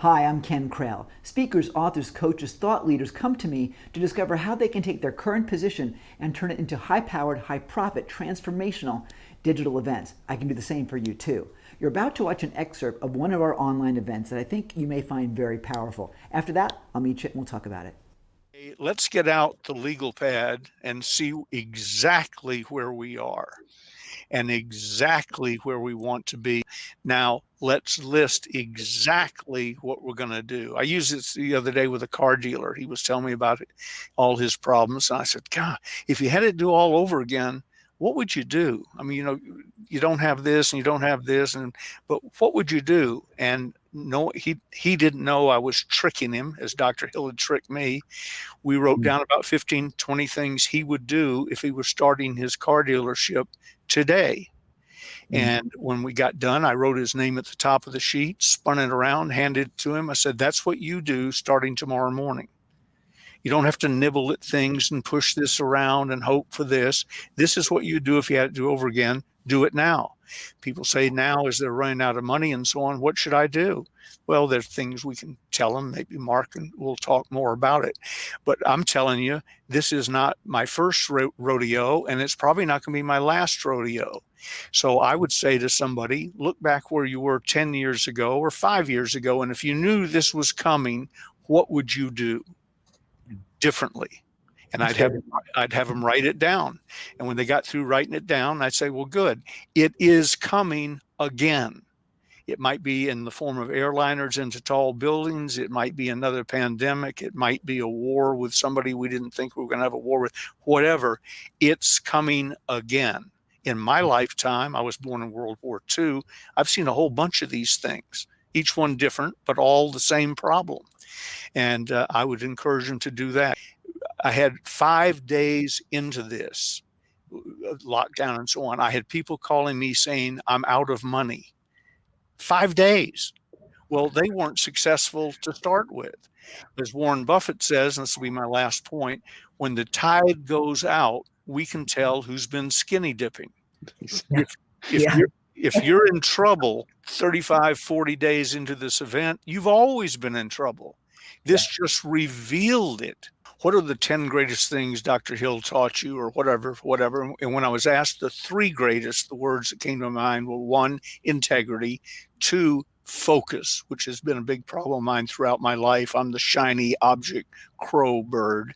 Hi, I'm Ken Krell. Speakers, authors, coaches, thought leaders come to me to discover how they can take their current position and turn it into high-powered, high-profit, transformational digital events. I can do the same for you too. You're about to watch an excerpt of one of our online events that I think you may find very powerful. After that, I'll meet you and we'll talk about it. Let's get out the legal pad and see exactly where we are and exactly where we want to be. Now, let's list exactly what we're going to do. I used this the other day with a car dealer. He was telling me about it, all his problems. And I said, God, if you had to do all over again, what would you do? I mean, you don't have this and you don't have this, but what would you do? And no, he didn't know I was tricking him, as Dr. Hill had tricked me. We wrote down about 15, 20 things he would do if he was starting his car dealership today. And when we got done, I wrote his name at the top of the sheet, spun it around, handed it to him. I said, that's what you do starting tomorrow morning. You don't have to nibble at things and push this around and hope for this. This is what you do if you had to do over again. Do it now. People say now as they're running out of money and so on, what should I do? Well, there's things we can tell them. Maybe Mark and we'll talk more about it. But I'm telling you, this is not my first rodeo, and it's probably not going to be my last rodeo. So I would say to somebody, look back where you were 10 years ago or 5 years ago, and if you knew this was coming, what would you do differently? And I'd have them write it down. And when they got through writing it down, I'd say, well, good. It is coming again. It might be in the form of airliners into tall buildings. It might be another pandemic. It might be a war with somebody we didn't think we were going to have a war with. Whatever, it's coming again. In my lifetime, I was born in World War II. I've seen a whole bunch of these things, each one different, but all the same problem. And I would encourage them to do that. I had 5 days into this lockdown and so on. I had people calling me saying, I'm out of money. 5 days. Well, they weren't successful to start with. As Warren Buffett says, and this will be my last point, when the tide goes out, we can tell who's been skinny dipping. If you're in trouble 35, 40 days into this event, you've always been in trouble. This just revealed it. What are the 10 greatest things Dr. Hill taught you, or whatever? And when I was asked the 3 greatest, the words that came to mind were 1, integrity, 2, focus, which has been a big problem of mine throughout my life. I'm the shiny object crow bird,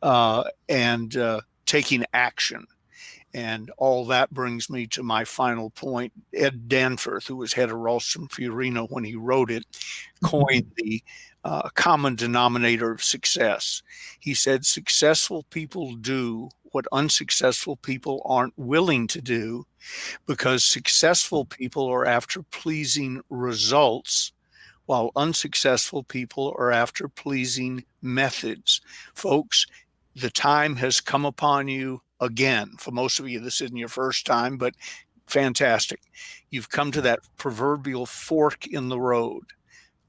and taking action. And all that brings me to my final point. Ed Danforth, who was head of Ralston Fiorina when he wrote it, coined the common denominator of success. He said, successful people do what unsuccessful people aren't willing to do, because successful people are after pleasing results, while unsuccessful people are after pleasing methods. Folks, the time has come upon you again. For most of you, this isn't your first time, but fantastic. You've come to that proverbial fork in the road.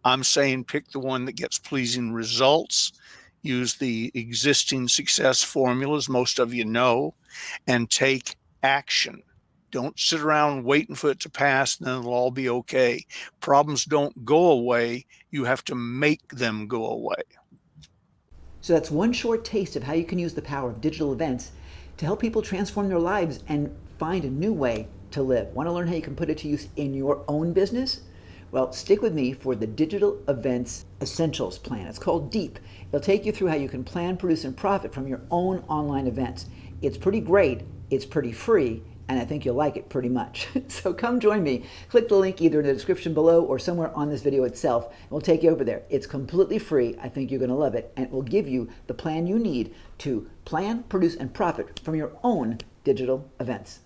I'm saying pick the one that gets pleasing results, use the existing success formulas most of you know, and take action. Don't sit around waiting for it to pass and then it'll all be okay. Problems don't go away. You have to make them go away. So that's one short taste of how you can use the power of digital events to help people transform their lives and find a new way to live. Want to learn how you can put it to use in your own business? Well, stick with me for the Digital Events Essentials Plan. It's called DEEP. It'll take you through how you can plan, produce, and profit from your own online events. It's pretty great, it's pretty free, and I think you'll like it pretty much. So come join me. Click the link either in the description below or somewhere on this video itself, and we'll take you over there. It's completely free. I think you're going to love it, and it will give you the plan you need to plan, produce, and profit from your own digital events.